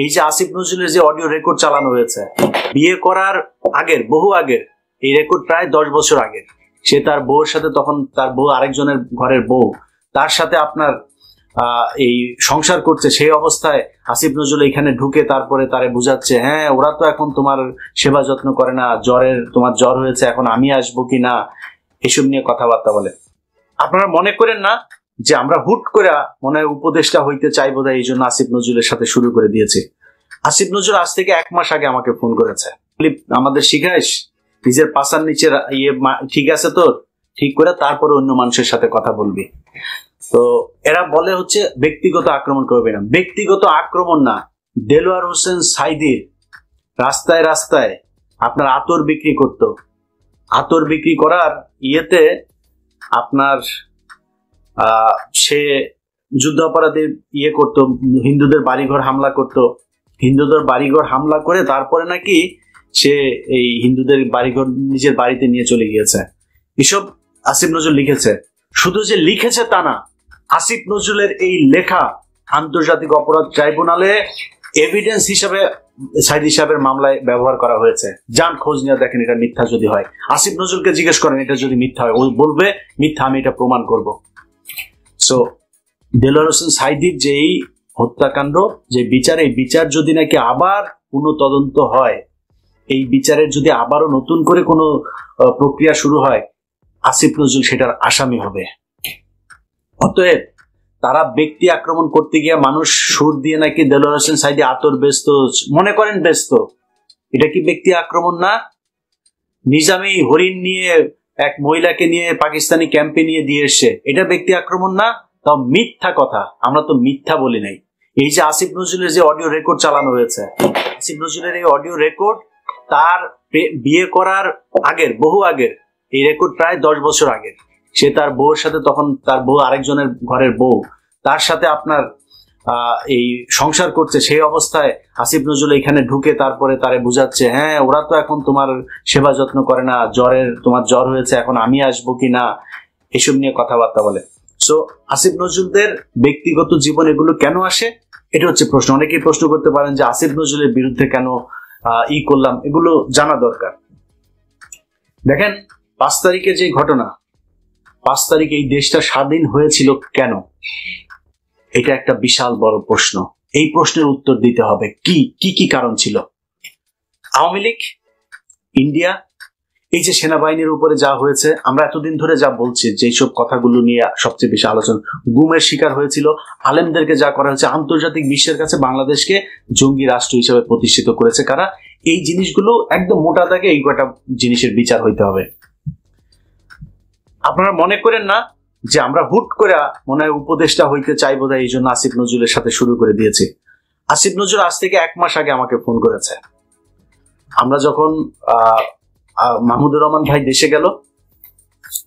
এই যে আসিফ নজরুলের যে অডিও রেকর্ড চালানো হয়েছে বিয়ে করার আগের, বহু আগের, এই রেকর্ড প্রায় 10 বছর আগের। সে তার বউয়ের সাথে, তখন তার বউ আরেকজনের ঘরের বউ, তার সাথে আপনার এই সংসার করছে। সেই অবস্থায় আসিফ নজরুল এখানে ঢুকে তারপরে তারে বুঝাচ্ছে, হ্যাঁ ওরা তো এখন তোমার সেবা যত্ন করে না, তোমার জ্বর হয়েছে, এখন আমি আসবো কি না, এসব নিয়ে কথাবার্তা বলে। আপনারা মনে করেন না যে আমরা হুট করে মনে হয় উপদেষ্টা হইতে চাই বোধহয় এই জন্য আসিফ নজরুলের সাথে শুরু করে দিয়েছি। আসিফ নজরুল আজ থেকে 1 মাস আগে আমাকে ফোন করেছে, আমাদের শিখাইস নিজের পাশার নিচে ইয়ে ঠিক আছে তোর, ঠিক করে তারপরে অন্য মানুষের সাথে কথা বলবি। তো এরা বলে হচ্ছে ব্যক্তিগত আক্রমণ করবে না। ব্যক্তিগত আক্রমণ না, দেলোয়ার হোসেন সাইদির রাস্তায় রাস্তায় আপনার আতর বিক্রি করত। আতর বিক্রি করার ইয়েতে আপনার সে যুদ্ধাপরাধী ইয়ে করত, হিন্দুদের বাড়িঘর হামলা করত। হিন্দুদের বাড়িঘর হামলা করে তারপরে নাকি সে এই হিন্দুদের বাড়িঘর নিজের বাড়িতে নিয়ে চলে গিয়েছে। এসব আসিফ নজরুল লিখেছে। শুধু যে লিখেছে তা না, আসিফ নজরুলের এই লেখা আন্তর্জাতিক অপরাধ ট্রাইব্যুনালে এভিডেন্স হিসেবে সাইদি সাহেবের মামলায় ব্যবহার করা হয়েছে। যান খোঁজ নিয়ে দেখেন এটা মিথ্যা যদি হয়। আসিফ নজরুলকে জিজ্ঞেস করেন এটা যদি মিথ্যা হয়, ও বলবে মিথ্যা, আমি এটা প্রমাণ করব। সো দেলোয়ার হোসেন সাইদির যে এই হত্যাকাণ্ড, যে বিচার, এই বিচার যদি নাকি আবার কোনো তদন্ত হয়, এই বিচারের যদি আবারও নতুন করে কোনো প্রক্রিয়া শুরু হয়, আসিফ নজরুল সেটার আসামি হবে। অতএব তারা ব্যক্তি আক্রমণ করতে গিয়ে মানুষ সুর দিয়ে নাকি দেলোয়ার হোসেন সাইদি আতর ব্যস্ত মনে করেন ব্যস্ত, এটা কি ব্যক্তি আক্রমণ না? নিজামী হরিণ নিয়ে এক মহিলাকে নিয়ে পাকিস্তানি ক্যাম্পে নিয়ে দিয়ে এসছে, এটা ব্যক্তি আক্রমণ না? তাও মিথ্যা কথা, আমরা তো মিথ্যা বলি নাই। এই যে আসিফ নজরুলের যে অডিও রেকর্ড চালানো হয়েছে, আসিফ নজরুলের এই অডিও রেকর্ড তার বিয়ে করার আগের, বহু আগের, এই রেকর্ড প্রায় 10 বছর আগের। সে তার বউয়ের সাথে, তখন তার বউ আরেকজনের ঘরের বউ, তার সাথে আপনার এই সংসার করছে। সেই অবস্থায় আসিফ নজরুল এখানে ঢুকে তারপরে তারে বুঝাচ্ছে, হ্যাঁ ওরা তো এখন তোমার সেবা যত্ন করে না, তোমার জ্বর হয়েছে, এখন আমি আসবো কি না, এসব নিয়ে কথাবার্তা বলে। সো আসিফ নজরুলদের ব্যক্তিগত জীবন এগুলো কেন আসে, এটা হচ্ছে প্রশ্ন। অনেকেই প্রশ্ন করতে পারেন যে আসিফ নজরুলের বিরুদ্ধে কেন করলাম, এগুলো জানা দরকার। দেখেন 5 তারিখে যে ঘটনা, 5 তারিখে এই দেশটা স্বাধীন হয়েছিল কেন, এটা একটা বিশাল বড় প্রশ্ন। এই প্রশ্নের উত্তর দিতে হবে। কি কি কারণ ছিল? আওয়ামী লীগ, ইন্ডিয়া, এই যে সেনাবাহিনীর উপরে যা হয়েছে, আমরা এতদিন ধরে যা বলছি, যেসব কথাগুলো নিয়ে সবচেয়ে বেশি আলোচনা, গুমের শিকার হয়েছিল, আলেমদেরকে যা করা হয়েছে, আন্তর্জাতিক বিশ্বের কাছে বাংলাদেশকে জঙ্গি রাষ্ট্র হিসেবে প্রতিষ্ঠিত করেছে কারা, এই জিনিসগুলো একদম মোটা দাগে এই কটা জিনিসের বিচার হইতে হবে। আপনারা মনে করেন না যে আমরা হুট করে মনে হয় উপদেষ্টা হইতে চাই বোধহয় এই জন্য আসিফ নজরুলের সাথে শুরু করে দিয়েছি। আসিফ নজরুল আজ থেকে 1 মাস আগে আমাকে ফোন করেছে। আমরা যখন মাহমুদুর রহমান ভাই দেশে গেল,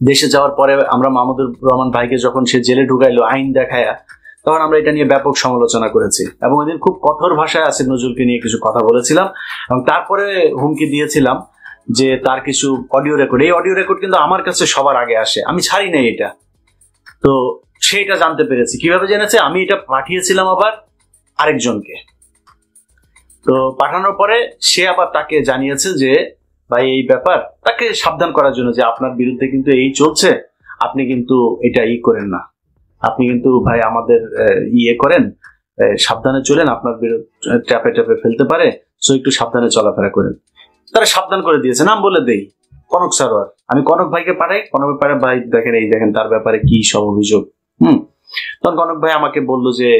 দেশে যাওয়ার পরে আমরা মাহমুদুর রহমান ভাইকে যখন সে জেলে ঢুকাইলো আইন দেখায়া, তখন আমরা এটা নিয়ে ব্যাপক সমালোচনা করেছি এবং এদিন খুব কঠোর ভাষায় আসিফ নজরুলকে নিয়ে কিছু কথা বলেছিলাম এবং তারপরে হুমকি দিয়েছিলাম যে তার কিছু অডিও রেকর্ড, এই অডিও রেকর্ড কিন্তু আমার কাছে সবার আগে আসে, আমি ছাড়ি নাই এটা। তো সেইটা জানতে পেরেছি। কিভাবে জেনেছে? আমি এটা পাঠিয়েছিলাম আবার আরেকজনকে। তো পাঠানোর পরে সে আবার তাকে জানিয়েছে যে ভাই এই ব্যাপার, তাকে সাবধান করার জন্য যে আপনার বিরুদ্ধে কিন্তু এই চলছে, আপনি কিন্তু এটা করেন না, আপনি কিন্তু ভাই আমাদের করেন, সাবধানে চলেন, আপনার বিরুদ্ধে ট্যাপে ট্যাপে ফেলতে পারে, সো একটু সাবধানে চলাফেরা করেন। তারা সাবধান করে দিয়েছে। নাম বলে দেই, কনক সারোয়ার। আমি কনক ভাইকে পাঠাই, কনক পাঠাই, ভাই দেখেন এই দেখেন তার ব্যাপারে কি সব অভিযোগ। তখন কনক ভাই আমাকে বললো যে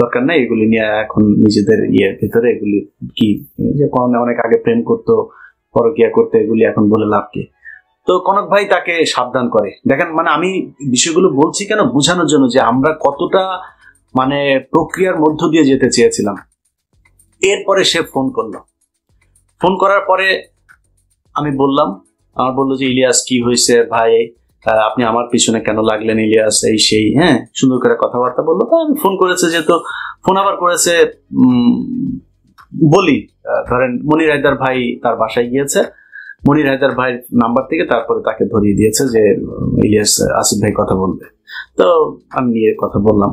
দরকার নেই, এগুলি নিয়ে এখন নিজেদের ভিতরে এগুলি কি, যে অনেক আগে প্রেম করতো, পরকিয়া করতে, এগুলি এখন বলে লাভ কি। তো কনক ভাই তাকে সাবধান করে। দেখেন মানে আমি বিষয়গুলো বলছি কেন, বোঝানোর জন্য যে আমরা কতটা মানে প্রক্রিয়ার মধ্য দিয়ে যেতে চেয়েছিলাম। এরপরে সে ফোন করলো। ফোন করার পরে আমি বললাম, আমার বললো যে ইলিয়াস কি হয়েছে ভাই, আপনি আমার পিছনে কেন লাগলেন ইলিয়াস, এই সেই, হ্যাঁ সুন্দর করে কথাবার্তা বললো। তো আমি ফোন করেছে, যেহেতু ফোন আবার করেছে বলি, ধরেন মনির হায়দার ভাই তার বাসায় গিয়েছে, মনির হায়দার ভাইয়ের নাম্বার থেকে তারপরে তাকে ধরিয়ে দিয়েছে যে ইলিয়াস আসিফ ভাই কথা বলবে। তো আমি নিয়ে কথা বললাম।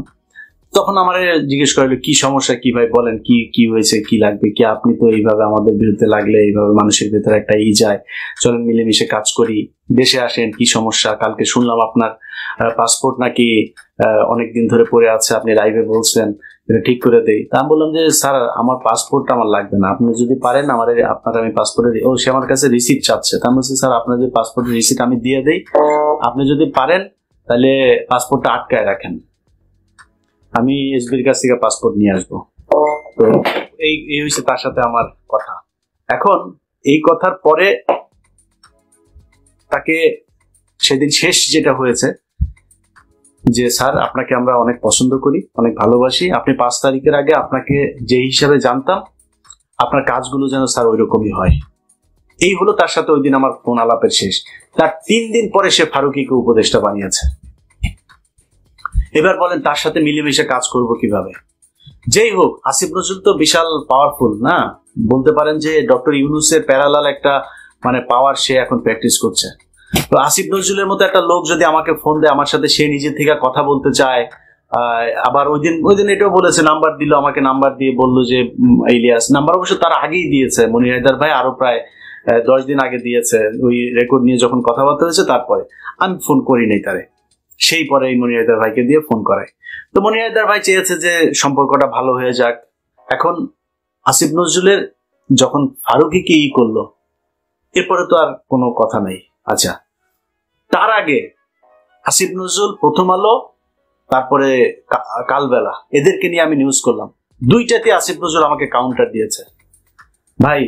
তখন আমার জিজ্ঞেস করলো কি সমস্যা, কি ভাই বলেন, কি কি হয়েছে, কি লাগবে, কি আপনি তো এইভাবে আমাদের বিরুদ্ধে লাগলে এইভাবে মানুষের ভেতরে একটা যায়, চলেন মিলেমিশে কাজ করি, দেশে আসেন, কি সমস্যা, কালকে শুনলাম আপনার পাসপোর্ট নাকি অনেকদিন ধরে পড়ে আছে, আপনি লাইভে বলছেন এটা ঠিক করে দেই। তা আমি বললাম যে স্যার আমার পাসপোর্ট আমার লাগবে না, আপনি যদি পারেন আমার আপনার আমি পাসপোর্টের, সে আমার কাছে রিসিপ্ট চাচ্ছে। তা আমি বলছি স্যার আপনার যে পাসপোর্টের রিসিপ্ট আমি দিয়ে দেই, আপনি যদি পারেন তাহলে পাসপোর্টটা আটকায় রাখেন, আমি এসবির কাছ থেকে পাসপোর্ট নিয়ে আসবো। তো এই হচ্ছে তার সাথে আমার কথা। এখন এই কথার পরে তাকে সেদিন শেষ যেটা হয়েছে যে স্যার আপনাকে আমরা অনেক পছন্দ করি, অনেক ভালোবাসি, আপনি 5 তারিখের আগে আপনাকে যে হিসাবে জানতাম আপনার কাজগুলো যেন স্যার ওই রকমই হয়। এই হলো তার সাথে ওই দিন আমার ফোন আলাপের শেষ। তার 3 দিন পরে সে ফারুকীকে উপদেষ্টা বানিয়েছে। এবার বলেন তার সাথে মিলেমিশে কাজ করব কিভাবে? যেই হোক, আসিফ নজরুল তো বিশাল পাওয়ারফুল না, বলতে পারেন যে ডক্টর ইউনূসের প্যারালাল একটা মানে পাওয়ার সে এখন প্র্যাকটিস করছে। তো আসিফ নজরুলের মতো একটা লোক যদি আমাকে ফোন দেয়, আমার সাথে সে নিজে থেকে কথা বলতে চায়, আবার ওই দিন এটাও বলেছে, নাম্বার দিল আমাকে, নাম্বার দিয়ে বললো যে ইলিয়াস, নাম্বার অবশ্য তার আগেই দিয়েছে, মনির হায়দার ভাই আরো প্রায় 10 দিন আগে দিয়েছে, ওই রেকর্ড নিয়ে যখন কথাবার্তা হয়েছে তারপরে। আমি ফোন করি নাই তারে, সেই পরে এই মনির হায়দার ভাইকে দিয়ে ফোন করায়। তো মনির হায়দার ভাই চেয়েছে যে সম্পর্কটা ভালো হয়ে যাক। এখন আসিফ নজরুলের যখন ফারুকীকে করলো, এরপরে তো আর কোনো কথা নাই। আচ্ছা, তার আগে আসিফ নজরুল, প্রথম আলো, তারপরে কালবেলা, এদেরকে নিয়ে আমি নিউজ করলাম, দুইটাতে আসিফ নজরুল আমাকে কাউন্টার দিয়েছে। ভাই,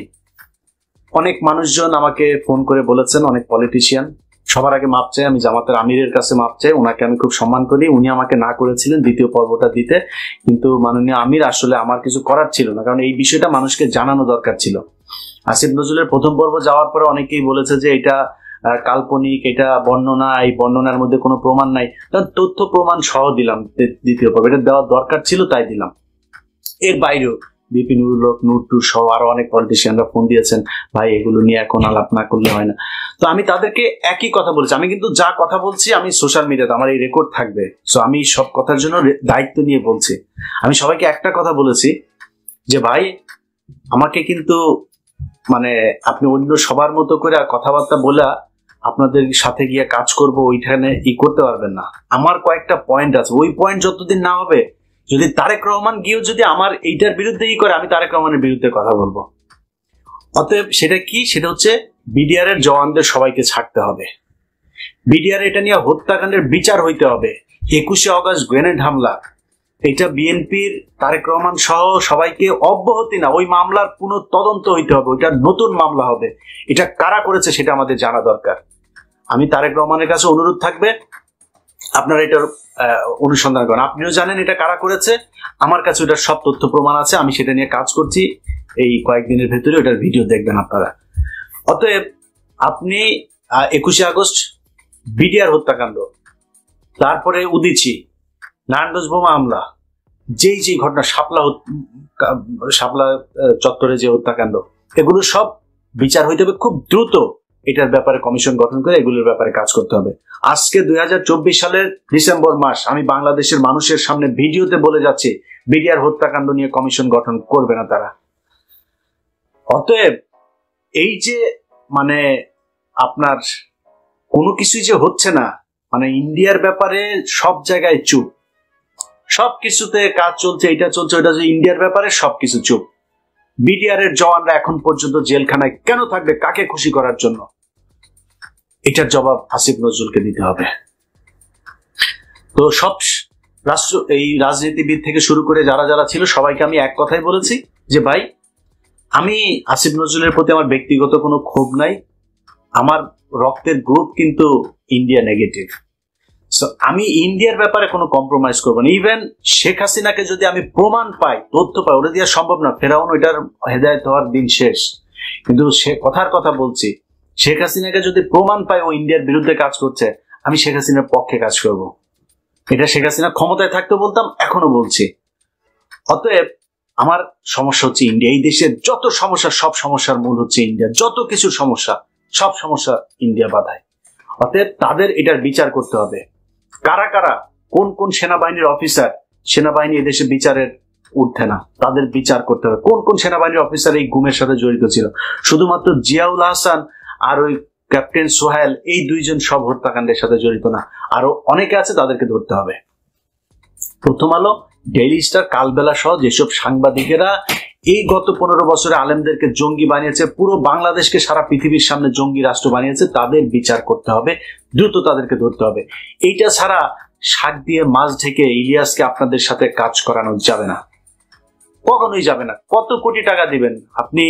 অনেক মানুষজন আমাকে ফোন করে বলেছেন, অনেক পলিটিশিয়ান, সবার আগে মাপ চাই, আমি জামাতের আমিরের কাছে মাপ চাই, ওনাকে আমি খুব সম্মান করি, উনি আমাকে না করেছিলেন দ্বিতীয় পর্বটা দিতে, কিন্তু মাননীয় আমির আসলে আমার কিছু করার ছিল না, কারণ এই বিষয়টা মানুষকে জানানো দরকার ছিল। আসিফ নজরুলের প্রথম পর্ব যাওয়ার পরে অনেকেই বলেছে যে এটা কাল্পনিক, এটা বর্ণনা, এই বর্ণনার মধ্যে কোনো প্রমাণ নাই, কারণ তথ্য প্রমাণ সহ দিলাম দ্বিতীয় পর্ব, এটা দেওয়ার দরকার ছিল তাই দিলাম। এর বাইরেও বিপি নুরুল হক, নূর সহ আরো অনেক পলিটিশিয়ানরা ফোন দিয়েছেন, ভাই এগুলো নিয়ে এখন আলাপ না করলে হয় না। তো আমি তাদেরকে একই কথা বলছি, আমি কিন্তু যা কথা বলছি আমি সোশ্যাল মিডিয়াতে আমার এই রেকর্ড থাকবে, সো আমি সব কথার জন্য দায়িত্ব নিয়ে বলছি। আমি সবাইকে একটা কথা বলেছি যে ভাই আমাকে কিন্তু মানে আপনি অন্য সবার মতো করে কথাবার্তা বলে আপনাদের সাথে গিয়ে কাজ করব ওইখানে করতে পারবেন না। আমার কয়েকটা পয়েন্ট আছে, ওই পয়েন্ট যতদিন না হবে, যদি তারেক রহমান গিয়েও যদি আমার এইটার বিরুদ্ধে করে, আমি তারেক রহমানের বিরুদ্ধে কথা বলবো। অতএব সেটা কি, সেটা হচ্ছে বিডিআর এর জওয়ানদের সবাইকে ছাড়তে হবে, বিডিআর এটা নিয়ে হত্যাকাণ্ডের বিচার হইতে হবে। 21শে অগস্ট গ্রেনেড হামলা, এটা বিএনপির তারেক রহমান সহ সবাইকে অব্যাহতি না, ওই মামলার পুনঃ তদন্ত হইতে হবে, ওইটা নতুন মামলা হবে, এটা কারা করেছে সেটা আমাদের জানা দরকার। আমি তারেক রহমানের কাছে অনুরোধ থাকবে আপনারা এটার অনুসন্ধান করেন, আপনিও জানেন এটা কারা করেছে, আমার কাছে ওটার সব তথ্য প্রমাণ আছে, আমি সেটা নিয়ে কাজ করছি, এই কয়েকদিনের ভেতরে ওটার ভিডিও দেখবেন আপনারা। অতএব আপনি 21শে আগস্ট বিডিআর হত্যাকাণ্ড, তারপরে উদিচি, নারায়ণগঞ্জ বোমা হামলা, যেই ঘটনা, শাপলা চত্বরে যে হত্যাকাণ্ড, এগুলো সব বিচার হইতে হবে খুব দ্রুত। এটার ব্যাপারে কমিশন গঠন করে এগুলোর ব্যাপারে কাজ করতে হবে। আজকে 2024 সালের ডিসেম্বর মাস, আমি বাংলাদেশের মানুষের সামনে ভিডিওতে বলে যাচ্ছি বিডিআর হত্যাকাণ্ড নিয়ে কমিশন গঠন করবে না তারা। অতএব এই যে মানে আপনার কোনো কিছুই যে হচ্ছে না, মানে ইন্ডিয়ার ব্যাপারে সব জায়গায় চুপ, সবকিছুতে কাজ চলছে, এটা চলছে ওইটা, ইন্ডিয়ার ব্যাপারে সবকিছু চুপ। বিডিআর এর জওয়ানরা এখন পর্যন্ত জেলখানায় কেন থাকবে, কাকে খুশি করার জন্য? এটার জবাব আসিফ নজরুলকে দিতে হবে। তো সব এই রাজনীতিবিদ থেকে শুরু করে যারা যারা ছিল সবাইকে আমি এক কথাই বলেছি যে ভাই আমি আসিফ নজরুলের প্রতি আমার ব্যক্তিগত কোনো ক্ষোভ নাই, আমার রক্তের গ্রুপ কিন্তু ইন্ডিয়া নেগেটিভ, আমি ইন্ডিয়ার ব্যাপারে কোনো কম্প্রোমাইজ করবো না। ইভেন শেখ হাসিনাকে যদি আমি প্রমাণ পাই, তথ্য পাই, ওটা দেওয়া সম্ভব না, ফেরাউন ওইটার হেদায়েত হওয়ার দিন শেষ, কিন্তু সে কথার কথা বলছি, শেখ হাসিনাকে যদি প্রমাণ পাই ও ইন্ডিয়ার বিরুদ্ধে কাজ করছে, আমি শেখ হাসিনার পক্ষে কাজ করব। এটা শেখ হাসিনা ক্ষমতায় থাকতে বলতাম, এখনো বলছি। অতএব আমার সমস্যা হচ্ছে ইন্ডিয়া, এই দেশের যত সমস্যা, সব সমস্যার মূল হচ্ছে ইন্ডিয়া, যত কিছু সমস্যা, সব সমস্যা ইন্ডিয়া বাধায়। অতএব তাদের এটার বিচার করতে হবে, কারা কারা, কোন কোন সেনাবাহিনীর অফিসার সেনাবাহিনী এদেশে বিচারের উঠছে না, তাদের বিচার করতে হবে। কোন কোন সেনাবাহিনীর অফিসার এই গুমের সাথে জড়িত ছিল? শুধুমাত্র জিয়াউল হাসান আর ওই ক্যাপ্টেন সোহেল, এই দুইজন সব হত্যাকাণ্ডের সাথে জড়িত না, আরো অনেকে আছে, তাদেরকে ধরতে হবে। প্রথম আলো, ডেইলি স্টার, কালবেলা সহ যেসব সাংবাদিকেরা এই গত 15 বছরে আলেমদেরকে জঙ্গি বানিয়েছে, পুরো বাংলাদেশকে সারা পৃথিবীর সামনে জঙ্গি রাষ্ট্র বানিয়েছে, তাদের বিচার করতে হবে, দ্রুত তাদেরকে ধরতে হবে। এইটা ছাড়া শাক দিয়ে মাছ ঢেকে ইলিয়াসকে আপনাদের সাথে কাজ করানো যাবে না, কখনোই যাবে না। কত কোটি টাকা দিবেন আপনি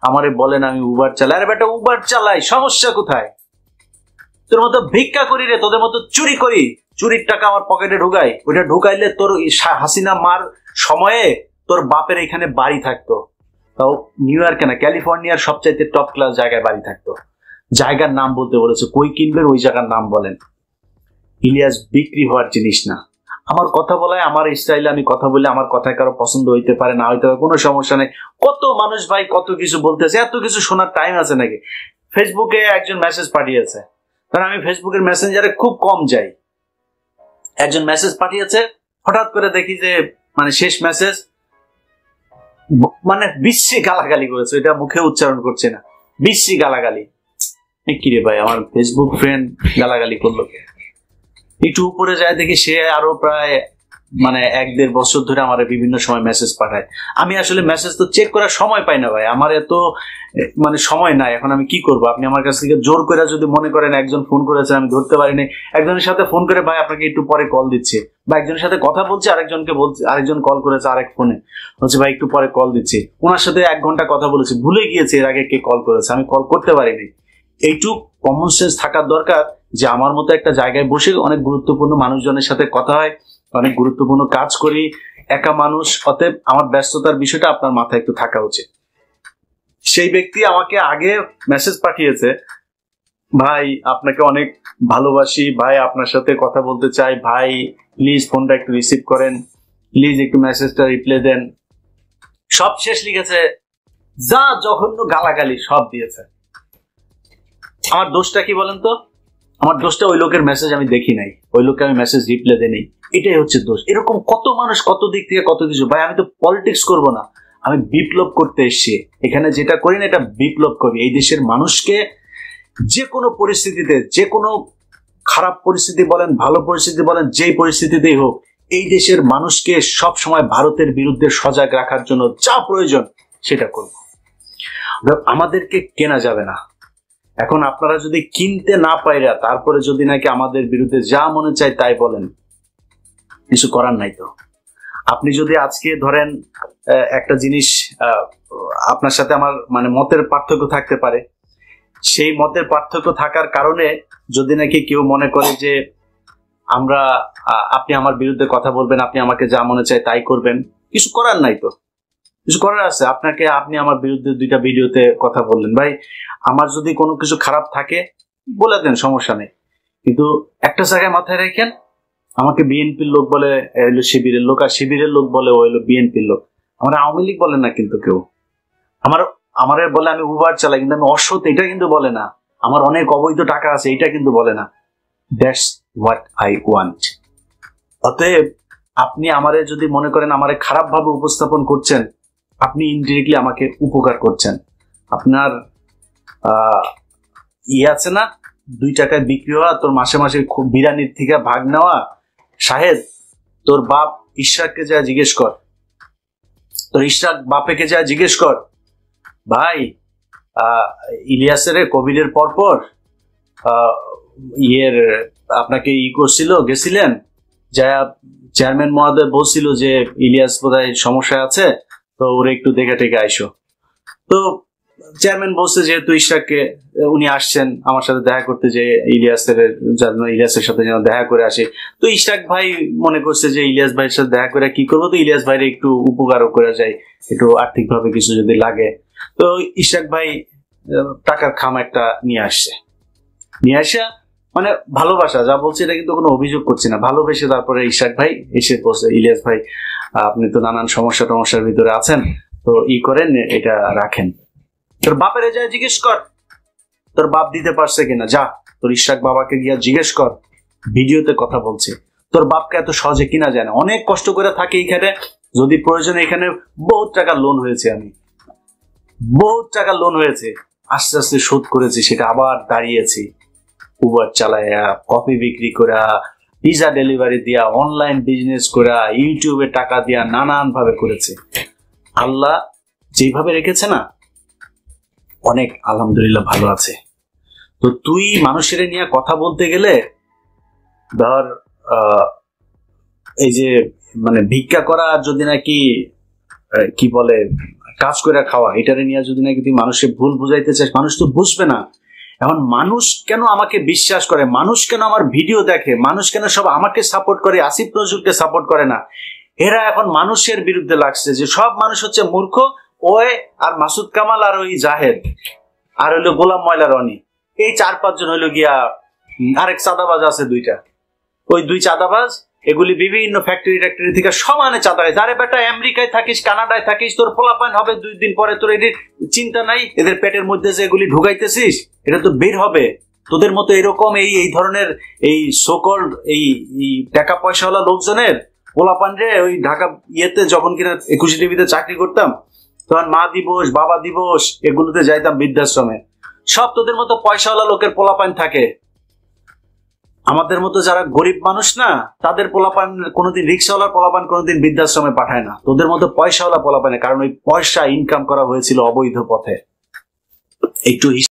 আমারে বলেন আমি উবার চালাই? আরে বেটা, উবার চালাই, সমস্যা কোথায়? তোর মতো ভিক্ষা করি রে, তোদের মতো চুরি করি, চুরির টাকা আমার পকেটে ঢুকাই। ওইটা ঢুকাইলে তোর হাসিনা মার সময়ে তোর বাপের এখানে বাড়ি থাকতো, তাও নিউ ইয়র্কে না, ক্যালিফোর্নিয়ার সবচাইতে টপ ক্লাস জায়গায় বাড়ি থাকতো। জায়গার নাম বলতে বলেছে, কই কিনবেন ওই জায়গার নাম বলেন। ইলিয়াস বিক্রি হওয়ার জিনিস না। আমার কথা বলায়, আমার স্টাইলে আমি কথা বলে, আমার কথায় কারো পছন্দ হইতে পারে, না হইতে পারে, কোনো সমস্যা নেই। কত মানুষ ভাই কত কিছু বলতেছে, এত কিছু শোনার টাইম আছে নাকি? ফেসবুকে একজন মেসেজ পাঠিয়েছে, কারণ আমি ফেসবুকের মেসেঞ্জারে খুব কম যাই। একজন মেসেজ পাঠিয়েছে, হঠাৎ করে দেখি যে মানে শেষ মেসেজ মানে বিশ্রী গালাগালি করেছে, এটা মুখে উচ্চারণ করছে না, বিশ্রী গালাগালি। কিরে ভাই, আমার ফেসবুক ফ্রেন্ড গালাগালি করলো কে? একটু উপরে যায় দেখি সে আরো প্রায় মানে 1-1.5 বছর ধরে আমার বিভিন্ন সময় মেসেজ পাঠায়। আমি আসলে মেসেজ তো চেক করার সময় পাই না ভাই, আমার এত মানে সময় নাই। এখন আমি কি করবো? আপনি আমার কাছ থেকে জোর করে যদি মনে করেন একজন ফোন করেছে আমি ধরতে পারিনি, একজনের সাথে ফোন করে ভাই আপনাকে একটু পরে কল দিচ্ছে, বা একজনের সাথে কথা বলছে, আরেকজনকে বলছে, আরেকজন কল করেছে আরেক ফোনে, বলছে ভাই একটু পরে কল দিচ্ছি, ওনার সাথে 1 ঘন্টা কথা বলেছি, ভুলে গিয়েছে এর আগে কে কল করেছে, আমি কল করতে পারিনি। এইটুক কমন সেন্স থাকার দরকার যে আমার মতো একটা জায়গায় বসে অনেক গুরুত্বপূর্ণ মানুষজনের সাথে কথা হয়, অনেক গুরুত্বপূর্ণ কাজ করি, একা মানুষ, অতএব আমার ব্যস্ততার বিষয়টা আপনার মাথায় একটু থাকা উচিত। সেই ব্যক্তি আমাকে আগে মেসেজ পাঠিয়েছে, ভাই আপনাকে অনেক ভালোবাসি, ভাই আপনার সাথে কথা বলতে চাই, ভাই প্লিজ ফোনটা একটু রিসিভ করেন, প্লিজ একটু মেসেজটা রিপ্লাই দেন, সব শেষ লিখেছে, যা জঘন্য গালাগালি সব দিয়েছে। আমার দোষটা কি বলেন তো? আমার দোষটা ওই লোকের মেসেজ আমি দেখি নাই, ওই লোককে আমি মেসেজ রিপ্লাই দেই নাই, এটাই হচ্ছে দোষ। এরকম কত মানুষ কত দিক থেকে কত কিছু। ভাই আমি তো পলিটিক্স করব না, আমি বিপ্লব করতে এসেছি এখানে, যেটা করি না এটা বিপ্লব করি। এই দেশের মানুষকে যে কোনো পরিস্থিতিতে, যে কোনো খারাপ পরিস্থিতি বলেন, ভালো পরিস্থিতি বলেন, যেই পরিস্থিতিতেই হোক, এই দেশের মানুষকে সব সময় ভারতের বিরুদ্ধে সজাগ রাখার জন্য যা প্রয়োজন সেটা করব। আমাদেরকে কেনা যাবে না। এখন আপনারা যদি কিনতে না পাইরা তারপরে যদি নাকি আমাদের বিরুদ্ধে যা মনে চায় তাই বলেন, কিছু করার নাই তো। আপনি যদি আজকে ধরেন একটা জিনিস, আপনার সাথে আমার মানে মতের পার্থক্য থাকতে পারে, সেই মতের পার্থক্য থাকার কারণে যদি নাকি কেউ মনে করে যে আপনি আমার বিরুদ্ধে কথা বলবেন, আপনি আমাকে যা মনে চায় তাই করবেন, কিছু করার নাই তো। কিছু করার আছে, আপনি আমার বিরুদ্ধে 2টা ভিডিওতে কথা বললেন, ভাই আমার যদি কোনো কিছু খারাপ থাকে বলে দেন, সমস্যা নেই, কিন্তু একটা জায়গায় মাথায় রাখেন, আমাকে বিএনপির লোক বলে হইলো শিবিরের লোক, আর শিবিরের লোক বলে ও হইলো বিএনপির লোক। আমার আওয়ামী লীগ বলে না কিন্তু কেউ, আমার বলে আমি উবার চালাই কিন্তু আমি অসৎ, এটা কিন্তু বলে না। আমার অনেক অবৈধ টাকা আছে, এটা কিন্তু বলে না। That's what I want. অতএব আপনি আমারে যদি মনে করেন আমারে খারাপ ভাবে উপস্থাপন করছেন, আপনি ইনডিরেক্টলি আমাকে উপকার করছেন। আপনার আছে না 2 টাকায় বিক্রি হওয়া, তোর মাসে মাসে বিরানির থেকে ভাগ নেওয়া, শাহেদ তোর বাপ ইশরাককে যা জিজ্ঞেস কর, তোর ইশরাক বাপেকে যা জিজ্ঞেস কর, ভাই ইলিয়াসের কোভিডের পরপর আপনাকে করছিল, গেছিলেন, যা চেয়ারম্যান মহোদয় বলছিল যে ইলিয়াস বোধহয় সমস্যা আছে, তো ওরা একটু দেখে টেকে আইসো। তো চেয়ারম্যান বলছে যেহেতু ইশরাককে উনি আসছেন আমার সাথে দেখা করতে, যে ইলিয়াসের সাথে যেন দেখা করে আসে। তো ইশরাক ভাই মনে করছে যে ইলিয়াস ভাইয়ের সাথে দেখা করে কি করবো, তো ইলিয়াস ভাইয়ের একটু উপকারও করে যায়, একটু আর্থিকভাবে কিছু যদি লাগে। তো ইশরাক ভাই টাকার খাম একটা নিয়ে আসা মানে ভালোবাসা, যা বলছে এটা কিন্তু কোনো অভিযোগ করছি না, ভালোবেসে তারপরে ইশরাক ভাই এসে বলছে, ইলিয়াস ভাই আপনি তো নানান সমস্যার ভিতরে আছেন, তো করেন, এটা রাখেন, তোর বাপের যায় জিজ্ঞেস কর তোর বাপ দিতে পারছে কিনা, যা তোর ইশরাক বাবাকে গিয়া জিজ্ঞেস কর, ভিডিওতে কথা বলছে। তোর বাপকে এত সহজে কিনা যায় না, অনেক কষ্ট করে থাকে এখানে, যদি প্রয়োজন এখানে বহুত টাকা লোন হয়েছে, আমি বহুত টাকা লোন হয়েছে, আস্তে আস্তে শোধ করেছি, সেটা আবার দাঁড়িয়েছি, উবার চালায়া, কফি বিক্রি করা, পিজা ডেলিভারি দিয়া, অনলাইন বিজনেস করা, ইউটিউবে টাকা দিয়া, নানান ভাবে করেছে। আল্লাহ যেভাবে রেখেছে না, অনেক আলহামদুলিল্লাহ ভালো আছে। তো তুই মানুষের নিয়ে কথা বলতে গেলে ধর এই যে মানে ভিক্ষা করা, যদি নাকি কি বলে কাজ করে খাওয়া, এটারে নিয়ে যদি নাকি তুই মানুষের ভুল বুঝাইতে চাস, মানুষ তো বুঝবে না। এখন মানুষ কেন আমাকে বিশ্বাস করে, মানুষ কেন আমার ভিডিও দেখে, মানুষ কেন সব আমাকে সাপোর্ট করে, আসিফ নজরুলকে সাপোর্ট করে না? এরা এখন মানুষের বিরুদ্ধে লাগছে যে সব মানুষ হচ্ছে মূর্খ, ওই আর মাসুদ কামাল আর ওই জাহেদ আর হইলো গোলাম ময়লা রনি, এই 4-5 জন হইলো গিয়া, আরেক চাঁদাবাজ আছে 2টা, ওই 2 চাঁদাবাজ, এগুলি বিভিন্ন ফ্যাক্টরি থেকে সমানে চাঁদা খাইছে। আরে বেটা, আমেরিকায় থাকিস, কানাডায় থাকিস, তোর পোলাপাইন হবে 2 দিন পরে, তোর এদের চিন্তা নাই? এদের পেটের মধ্যে যে এগুলি ঢুকাইতেছিস, এটা তো বের হবে। তোদের মতো এরকম এই ধরনের এই সকল এই টাকা পয়সাওয়ালা লোকজনের পোলাপান রে, ওই ঢাকা ইয়েতে যখন কিনা 21 টিভিতে চাকরি করতাম, তখন মা দিবস, বাবা দিবস এগুলোতে যাইতাম বৃদ্ধাশ্রমে, সব তোদের মতো পয়সাওয়ালা লোকের পোলাপান থাকে। আমাদের মতো যারা গরিব মানুষ না, তাদের পোলাপান কোনোদিন, রিক্সাওয়ালার পোলাপান কোনোদিন বৃদ্ধাশ্রমে পাঠায় না, তোদের মতো পয়সাওয়ালা পোলাপানে, কারণ ওই পয়সা ইনকাম করা হয়েছিল অবৈধ পথে। একটু